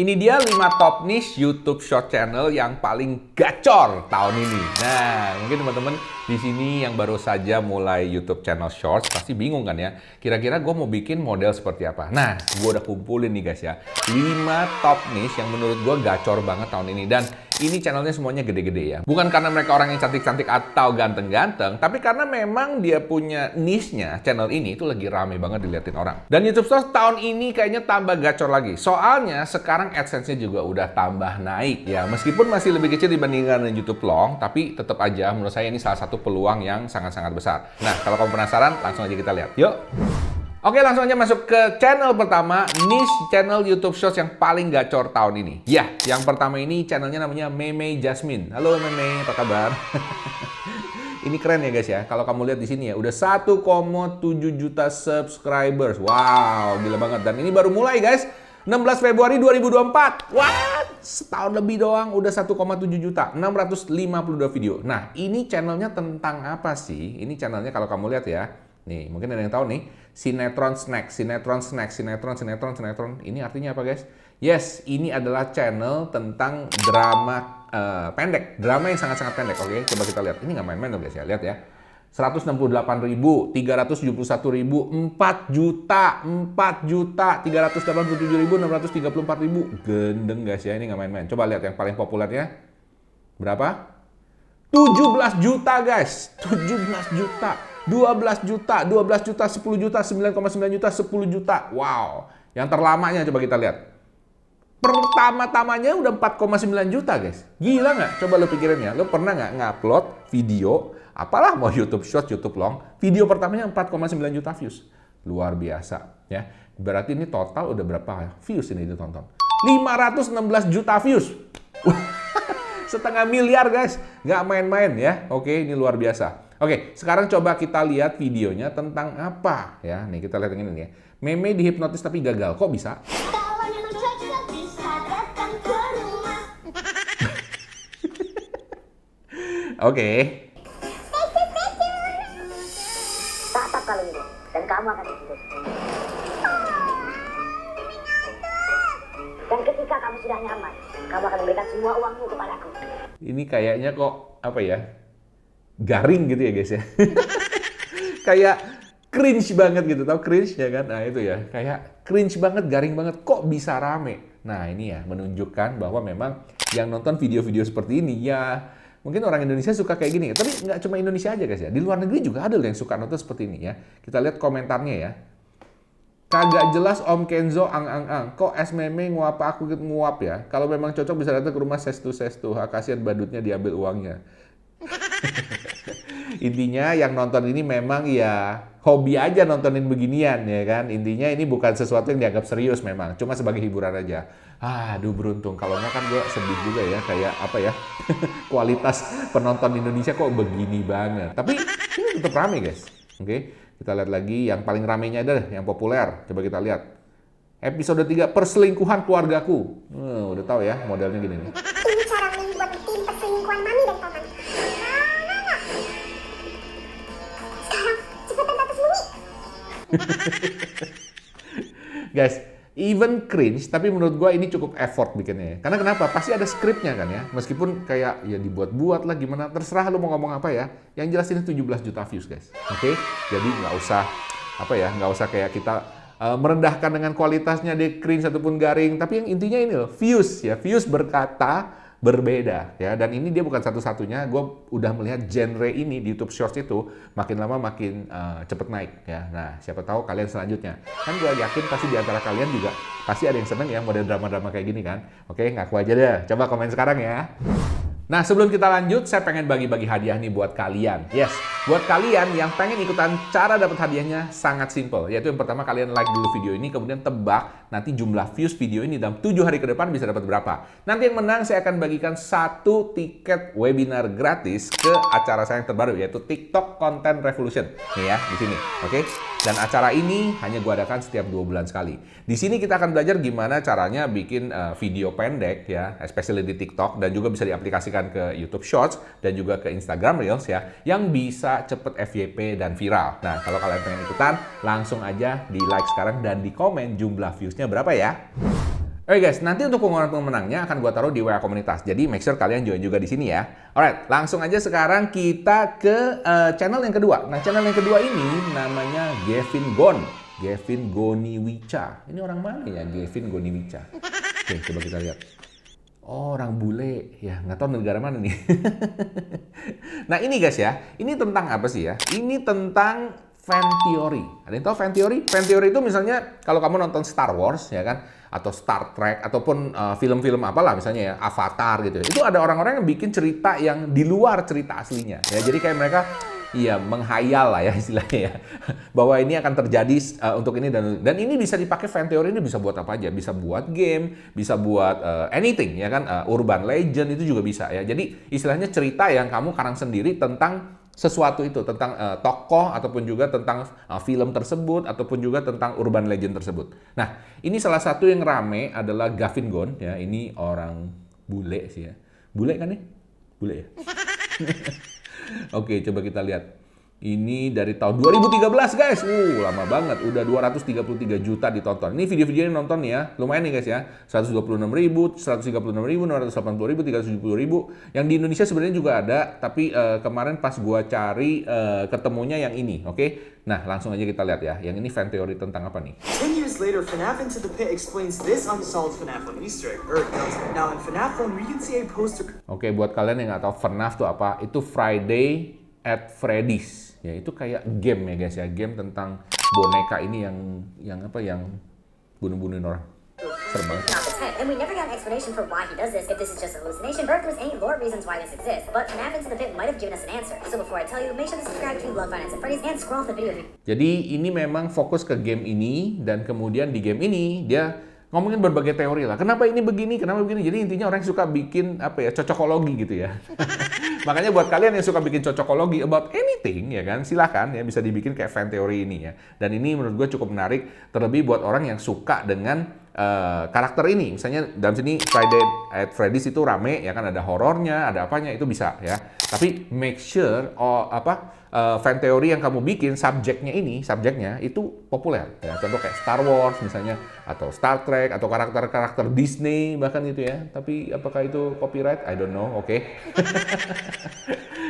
Ini dia 5 top niche YouTube Short Channel yang paling gacor tahun ini. Nah, mungkin teman-teman di sini yang baru saja mulai YouTube channel Shorts pasti bingung kan ya. Kira-kira gue mau bikin model seperti apa? Nah, gue udah kumpulin nih guys ya. 5 top niche yang menurut gue gacor banget tahun ini. Dan ini channelnya semuanya gede-gede ya. Bukan karena mereka orang yang cantik-cantik atau ganteng-ganteng, tapi karena memang dia punya niche-nya, channel ini itu lagi rame banget diliatin orang. Dan YouTube Shorts tahun ini kayaknya tambah gacor lagi. Soalnya sekarang AdSense-nya juga udah tambah naik ya. Meskipun masih lebih kecil dibandingkan dengan YouTube Long, tapi tetap aja menurut saya ini salah satu peluang yang sangat-sangat besar. Nah, kalau kamu penasaran, langsung aja kita lihat. Yuk! Oke, langsung aja masuk ke channel pertama, niche channel YouTube Shorts yang paling gacor tahun ini. Ya, yang pertama ini channelnya namanya Meme Jasmine. Halo Meme, apa kabar? Ini keren ya guys ya. Kalau kamu lihat di sini ya, udah 1,7 juta subscribers. Wow, gila banget. Dan ini baru mulai guys. 16 Februari 2024. What? Setahun lebih doang udah 1,7 juta. 652 video. Nah, ini channelnya tentang apa sih? Ini channelnya kalau kamu lihat ya. Nih, mungkin ada yang tahu nih. Sinetron Snack, Sinetron Snack, Sinetron. Ini artinya apa guys? Yes, ini adalah channel tentang drama pendek. Drama yang sangat-sangat pendek. Oke, coba kita lihat. Ini nggak main-main loh guys ya. Lihat ya. 168.000, 371.000, 4 juta, 387.634.000. Gendeng guys ya, ini nggak main-main. Coba lihat yang paling populernya. Berapa? 17 juta guys. 17 juta, 12 juta, 12 juta, 10 juta, 9,9 juta, 10 juta. Wow. Yang terlamanya coba kita lihat. Pertama-tamanya udah 4,9 juta guys. Gila nggak? Coba lo pikirin ya. Lo pernah nggak ngupload video, apalah mau YouTube Short, YouTube Long, video pertamanya 4,9 juta views. Luar biasa ya. Berarti ini total udah berapa views ini ditonton? 516 juta views. Setengah miliar guys. Nggak main-main ya. Oke, ini luar biasa. Oke, sekarang coba kita lihat videonya tentang apa ya. Nih kita lihat yang ini nih ya. Meme dihipnotis tapi gagal. Kok bisa? Oke. Tatap kalau ini, dan kamu akan hidup. Dan ketika kamu sudah nyaman, kamu akan memberikan semua uangmu kepadaku. Ini kayaknya kok apa ya? Garing gitu ya guys ya. Kayak cringe banget gitu. Tahu cringe ya kan? Nah itu ya. Kayak cringe banget, garing banget. Kok bisa rame? Nah ini ya menunjukkan bahwa memang yang nonton video-video seperti ini ya mungkin orang Indonesia suka kayak gini. Tapi nggak cuma Indonesia aja guys ya. Di luar negeri juga ada yang suka nonton seperti ini ya. Kita lihat komentarnya ya. Kagak jelas Om Kenzo ang. Kok es meme nguap aku nguap ya? Kalau memang cocok bisa datang ke rumah sestu. Kasihan badutnya diambil uangnya. Intinya yang nonton ini memang ya hobi aja nontonin beginian ya kan. Intinya ini bukan sesuatu yang dianggap serius memang. Cuma sebagai hiburan aja. Aduh beruntung. Kalau nggak kan gue sedih juga ya. Kayak apa ya. Kualitas penonton Indonesia kok begini banget. Tapi ini tetap rame guys. Oke. Kita lihat lagi yang paling ramenya ada yang populer. Coba kita lihat. Episode 3 perselingkuhan keluargaku. Udah tahu ya modelnya gini nih. Ini cara membuat tim perselingkuhan mami dan paman. Sekarang cepetan dapat sembunyi. Guys, even cringe, tapi menurut gua ini cukup effort bikinnya. Karena kenapa? Pasti ada skripnya kan ya. Meskipun kayak ya dibuat-buat lah gimana, terserah lu mau ngomong apa ya. Yang jelas ini 17 juta views guys. Oke? Jadi nggak usah apa ya, nggak usah kayak kita merendahkan dengan kualitasnya di cringe ataupun garing. Tapi yang intinya ini loh, views ya. Views berkata berbeda ya. Dan ini dia bukan satu-satunya. Gue udah melihat genre ini di YouTube Shorts itu makin lama makin cepet naik ya. Nah, siapa tahu kalian selanjutnya. Kan gue yakin pasti di antara kalian juga pasti ada yang seneng ya model drama-drama kayak gini kan. Oke, ngaku aja deh. Coba komen sekarang ya. Nah, sebelum kita lanjut, saya pengen bagi-bagi hadiah nih buat kalian. Yes, buat kalian yang pengen ikutan cara dapat hadiahnya sangat simple. Yaitu yang pertama kalian like dulu video ini, kemudian tebak nanti jumlah views video ini dalam 7 hari ke depan bisa dapat berapa. Nanti yang menang saya akan bagikan 1 tiket webinar gratis ke acara saya yang terbaru, yaitu TikTok Content Revolution. Nih ya, di sini. Oke? Dan acara ini hanya gue adakan setiap 2 bulan sekali. Di sini kita akan belajar gimana caranya bikin video pendek ya, especially di TikTok, dan juga bisa diaplikasikan ke YouTube Shorts dan juga ke Instagram Reels ya, yang bisa cepet FYP dan viral. Nah, kalau kalian pengen ikutan, langsung aja di like sekarang dan di komen jumlah views-nya berapa ya. Oke guys, nanti untuk pengumuman pemenangnya akan gua taruh di WA komunitas. Jadi make sure kalian join juga di sini ya. Alright, langsung aja sekarang kita ke channel yang kedua. Nah, channel yang kedua ini namanya Gavin Goniwica. Ini orang mana ya Gavin Goniwica? Oke, coba kita lihat. Oh, orang bule. Ya, nggak tahu negara mana nih. Nah, ini guys ya. Ini tentang apa sih ya? Ini tentang fan theory. Ada yang tahu fan theory? Fan theory itu misalnya kalau kamu nonton Star Wars ya kan, atau Star Trek ataupun film-film apalah misalnya ya, Avatar gitu. Itu ada orang-orang yang bikin cerita yang di luar cerita aslinya. Ya, jadi kayak mereka menghayal lah ya istilahnya ya. Bahwa ini akan terjadi untuk ini dan ini bisa dipakai fan theory ini bisa buat apa aja, bisa buat game, bisa buat anything ya kan, urban legend itu juga bisa ya. Jadi istilahnya cerita yang kamu karang sendiri tentang sesuatu itu, tentang tokoh ataupun juga tentang film tersebut ataupun juga tentang urban legend tersebut. Nah, ini salah satu yang rame adalah Gavin Gon ya. Ini orang bule sih ya. Bule kan nih? Bule ya. Oke, coba kita lihat. Ini dari tahun 2013 guys. Lama banget. Udah 233 juta ditonton. Ini video-videonya nonton ya. Lumayan nih guys ya. 126.000, 136.000, 680.000, 370.000. Yang di Indonesia sebenarnya juga ada. Tapi kemarin pas gua cari ketemunya yang ini. Oke. Nah, langsung aja kita lihat ya. Yang ini fan teori tentang apa nih? 10 years later, FNAF Into the Pit explains this unsolved FNAF 1 Easter egg. Now in FNAF 1, we can see a poster. Oke, buat kalian yang nggak tahu FNAF itu apa, itu Friday at Freddy's. Ya, itu kayak game ya guys ya, game tentang boneka ini yang bunuh-bunuhin orang. Serem banget. Off its head, and we never got an explanation for why he does this, if this is just a hallucination, or if there's any lore reasons why this exists. But FNAF Into the Pit might have given us an answer. So before I tell you, make sure to subscribe to Love Finance and Freddy's and scroll off the video. Jadi ini memang fokus ke game ini, dan kemudian di game ini dia ngomongin berbagai teori lah. Kenapa ini begini, kenapa begini. Jadi intinya orang yang suka bikin cocokologi gitu ya. Makanya buat kalian yang suka bikin cocokologi about anything ya kan, silahkan ya bisa dibikin kayak fan teori ini ya. Dan ini menurut gue cukup menarik, terlebih buat orang yang suka dengan karakter ini. Misalnya dalam sini Friday at Freddy's itu rame ya kan, ada horornya, ada apanya, itu bisa ya. Tapi make sure fan teori yang kamu bikin subjeknya itu populer ya. Contoh kayak Star Wars misalnya, atau Star Trek, atau karakter-karakter Disney bahkan gitu ya. Tapi apakah itu copyright? I don't know. Oke.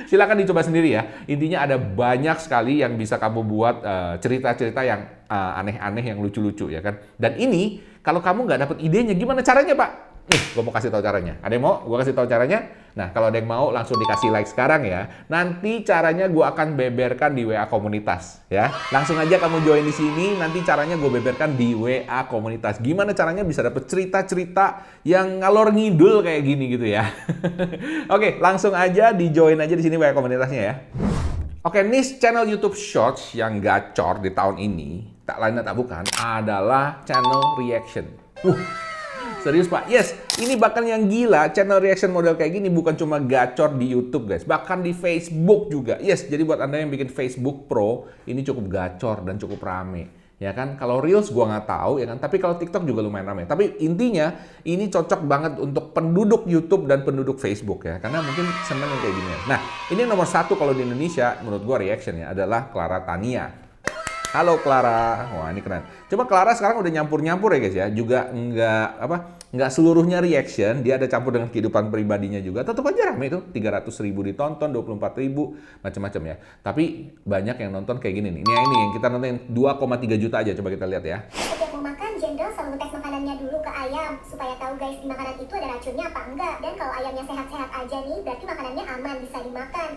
Silakan dicoba sendiri ya. Intinya ada banyak sekali yang bisa kamu buat cerita-cerita yang aneh-aneh, yang lucu-lucu ya kan. Dan ini kalau kamu nggak dapet idenya, gimana caranya Pak? Nih, gue mau kasih tahu caranya. Ada yang mau? Gue kasih tahu caranya. Nah, kalau ada yang mau langsung dikasih like sekarang ya. Nanti caranya gue akan beberkan di WA komunitas ya. Langsung aja kamu join di sini. Nanti caranya gue beberkan di WA komunitas. Gimana caranya bisa dapet cerita-cerita yang ngalor ngidul kayak gini gitu ya. Oke, langsung aja di join aja di sini WA komunitasnya ya. Oke, niche channel YouTube Shorts yang gacor di tahun ini, tak lain dan tak bukan, adalah channel reaction. Serius Pak? Yes, ini bahkan yang gila, channel reaction model kayak gini bukan cuma gacor di YouTube guys, bahkan di Facebook juga. Yes, jadi buat Anda yang bikin Facebook Pro, ini cukup gacor dan cukup rame. Ya kan, kalau Reels gua nggak tahu ya kan, tapi kalau TikTok juga lumayan ramai. Tapi intinya ini cocok banget untuk penduduk YouTube dan penduduk Facebook ya, karena mungkin seneng yang kayak gini. Nah, ini yang nomor satu kalau di Indonesia menurut gua reaction ya adalah Clara Tania. Halo Clara, wah ini keren. Coba Clara sekarang udah nyampur-nyampur ya guys ya, juga nggak seluruhnya reaction, dia ada campur dengan kehidupan pribadinya juga. Tetap aja rame itu, 300.000 ditonton, 24.000, macam-macam ya. Tapi banyak yang nonton kayak gini nih. Ini yang kita nonton 2,3 juta aja, coba kita lihat ya. Setiap mau makan, Jenderal selalu ngetes makanannya dulu ke ayam supaya tahu guys di makanan itu ada racunnya apa enggak. Dan kalau ayamnya sehat-sehat aja nih, berarti makanannya aman, bisa dimakan.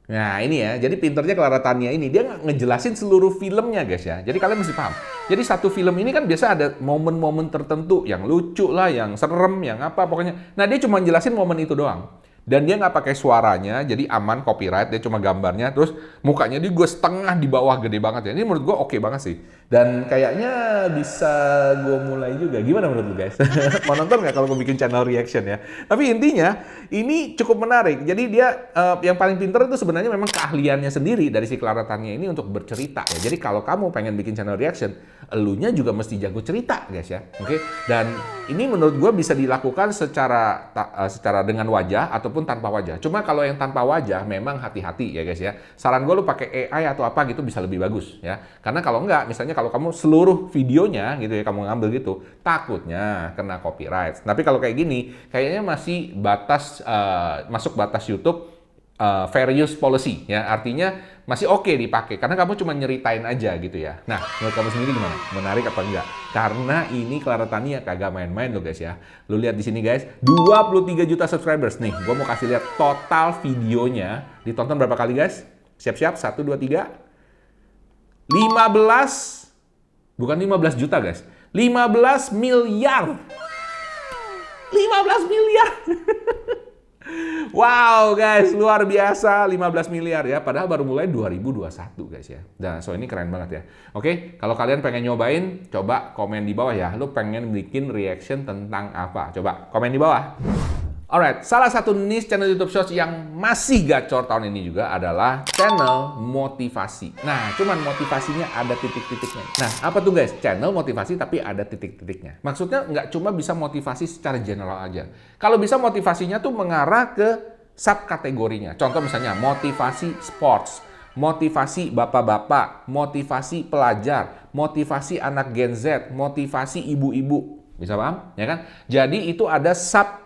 Nah ini ya, jadi pinternya Clara Tania ini, dia ngejelasin seluruh filmnya guys ya. Jadi kalian mesti paham. Jadi satu film ini kan biasa ada momen-momen tertentu yang lucu lah, yang serem, yang apa pokoknya. Nah dia cuma jelasin momen itu doang. Dan dia nggak pakai suaranya, jadi aman copyright. Dia cuma gambarnya, terus mukanya dia gue setengah di bawah, gede banget ya. Ini menurut gue oke banget sih. Dan kayaknya bisa gue mulai juga. Gimana menurut lu guys? Mau nonton nggak kalau gue bikin channel reaction ya? Tapi intinya ini cukup menarik. Jadi dia yang paling pinter itu sebenarnya memang keahliannya sendiri dari si Clara Tania ini untuk bercerita ya. Jadi kalau kamu pengen bikin channel reaction, elunya juga mesti jago cerita guys ya. Oke? Dan ini menurut gue bisa dilakukan secara dengan wajah ataupun ataupun tanpa wajah. Cuma kalau yang tanpa wajah memang hati-hati ya guys ya. Saran gue lu pakai AI atau apa gitu bisa lebih bagus ya. Karena kalau enggak, misalnya kalau kamu seluruh videonya gitu ya kamu ngambil gitu, takutnya kena copyright. Tapi kalau kayak gini, kayaknya masih masuk batas YouTube fair use policy ya. Artinya masih oke dipakai karena kamu cuma nyeritain aja gitu ya. Nah, menurut kamu sendiri gimana? Menarik apa enggak? Karena ini Clara Tania kagak main-main loh guys ya. Lu lihat di sini guys, 23 juta subscribers nih. Gue mau kasih lihat total videonya. Ditonton berapa kali guys? Siap-siap, 1, 2, 3. 15, bukan 15 juta guys. 15 miliar. 15 miliar. Wow guys, luar biasa 15 miliar ya. Padahal baru mulai 2021 guys ya. Nah, so ini keren banget ya. Oke, kalau kalian pengen nyobain, coba komen di bawah ya. Lu pengen bikin reaction tentang apa? Coba komen di bawah. Alright, salah satu niche channel YouTube Shorts yang masih gacor tahun ini juga adalah channel motivasi. Nah, cuman motivasinya ada titik-titiknya. Nah, apa tuh guys? Channel motivasi tapi ada titik-titiknya. Maksudnya nggak cuma bisa motivasi secara general aja. Kalau bisa motivasinya tuh mengarah ke subkategorinya. Contoh misalnya motivasi sports, motivasi bapak-bapak, motivasi pelajar, motivasi anak Gen Z, motivasi ibu-ibu. Bisa paham? Ya kan? Jadi itu ada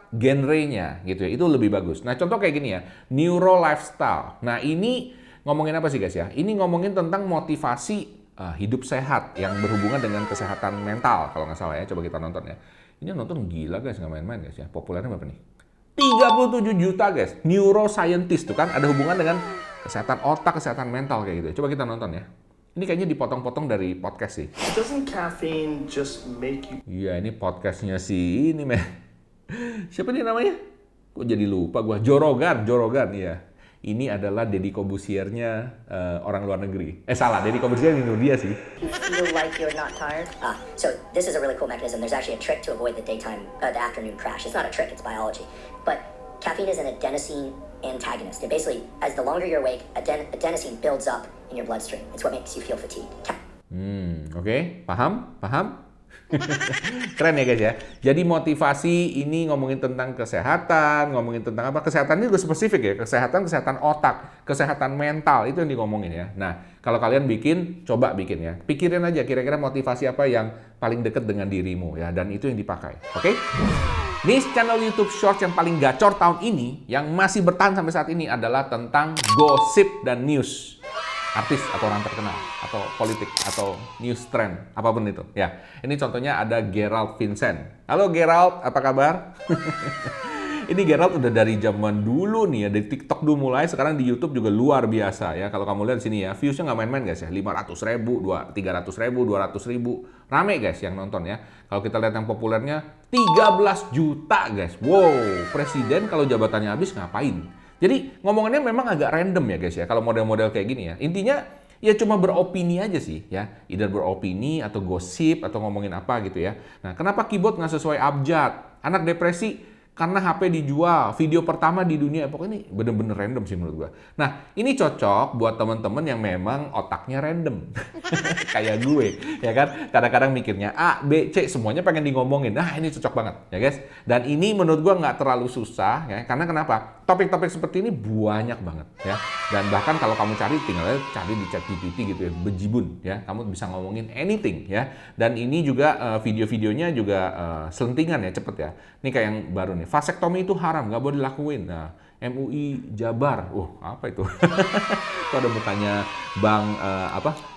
genrenya gitu ya, itu lebih bagus. Nah contoh kayak gini ya, neuro lifestyle. Nah ini ngomongin apa sih guys ya? Ini ngomongin tentang motivasi hidup sehat yang berhubungan dengan kesehatan mental kalau nggak salah ya. Coba kita nonton ya. Ini nonton gila guys, nggak main-main guys ya. Populernya berapa nih? 37 juta guys. Neuroscientist tuh kan ada hubungan dengan kesehatan otak, kesehatan mental kayak gitu. Coba kita nonton ya. Ini kayaknya dipotong-potong dari podcast sih. Doesn't caffeine just make you... Iya ini podcastnya sih ini meh. Siapa dia namanya? Kok jadi lupa gua? Jorogan, iya. Ini adalah Deddy Kobusiernya orang luar negeri. Salah, Deddy Kobusier di Indonesia sih. You feel like you're not tired? So this is a really cool mechanism. There's actually a trick to avoid the the afternoon crash. It's not a trick, it's biology. But caffeine is an adenosine antagonist. It basically, as the longer you're awake, adenosine builds up in your bloodstream. It's what makes you feel fatigued. Oke. Paham? Keren ya guys ya. Jadi motivasi ini ngomongin tentang kesehatan, ngomongin tentang apa? Kesehatan ini juga spesifik ya. Kesehatan otak, kesehatan mental itu yang ngomongin ya. Nah, kalau kalian coba bikin ya. Pikirin aja kira-kira motivasi apa yang paling dekat dengan dirimu ya. Dan itu yang dipakai. Oke? Niche channel YouTube Shorts yang paling gacor tahun ini, yang masih bertahan sampai saat ini adalah tentang gosip dan news. Artis atau orang terkenal, atau politik, atau news trend, apapun itu. Ya, ini contohnya ada Gerald Vincent. Halo Gerald, apa kabar? Ini Gerald udah dari zaman dulu nih ya, dari TikTok dulu mulai, sekarang di YouTube juga luar biasa ya. Kalau kamu lihat di sini ya, viewsnya nggak main-main guys ya, 500.000, 300.000, 200.000, rame guys yang nonton ya. Kalau kita lihat yang populernya, 13 juta guys. Wow, presiden kalau jabatannya habis ngapain? Jadi ngomongannya memang agak random ya guys ya, kalau model-model kayak gini ya. Intinya ya cuma beropini aja sih ya, either beropini atau gosip atau ngomongin apa gitu ya. Nah, kenapa keyboard nggak sesuai abjad? Anak depresi karena HP dijual, video pertama di dunia. Pokoknya ini bener-bener random sih menurut gua. Nah, ini cocok buat teman-teman yang memang otaknya random. Kayak gue, ya kan? Kadang-kadang mikirnya A, B, C, semuanya pengen ngomongin. Nah, ini cocok banget, ya guys. Dan ini menurut gua nggak terlalu susah, ya. Karena kenapa? Topik-topik seperti ini banyak banget, ya. Dan bahkan kalau kamu tinggal cari di ChatGPT gitu ya, bejibun, ya. Kamu bisa ngomongin anything, ya. Dan ini juga video-videonya juga selentingan ya, cepet ya. Ini kayak yang baru nih. Vasektomi itu haram, nggak boleh dilakuin. Nah, MUI Jabar, apa itu? Itu ada mukanya Bang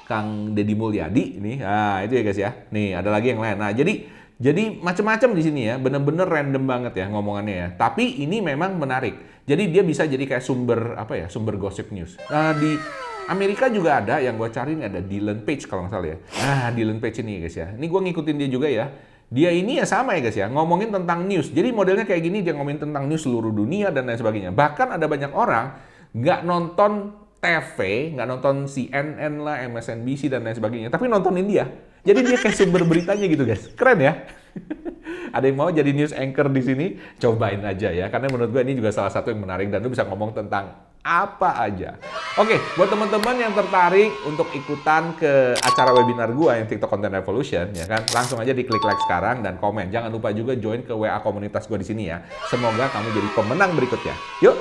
Kang Deddy Mulyadi ini. Nah, itu ya guys ya. Nih, ada lagi yang lain. Nah, jadi macam-macam di sini ya. Bener-bener random banget ya ngomongannya ya. Tapi ini memang menarik. Jadi dia bisa jadi kayak sumber gosip news. Nah, di Amerika juga ada yang gue cari ini ada Dylan Page kalau nggak salah ya. Nah, Dylan Page ini guys ya. Ini gue ngikutin dia juga ya. Dia ini ya sama ya guys ya, ngomongin tentang news. Jadi modelnya kayak gini, dia ngomongin tentang news seluruh dunia dan lain sebagainya. Bahkan ada banyak orang nggak nonton TV, nggak nonton CNN lah, MSNBC dan lain sebagainya, tapi nontonin dia. Jadi dia kayak sumber beritanya gitu guys. Keren ya? Ada yang mau jadi news anchor di sini? Cobain aja ya, karena menurut gue ini juga salah satu yang menarik dan lu bisa ngomong tentang apa aja. Oke, buat teman-teman yang tertarik untuk ikutan ke acara webinar gua yang TikTok Content Revolution, ya kan, langsung aja diklik like sekarang dan komen. Jangan lupa juga join ke WA komunitas gua di sini ya. Semoga kamu jadi pemenang berikutnya. Yuk!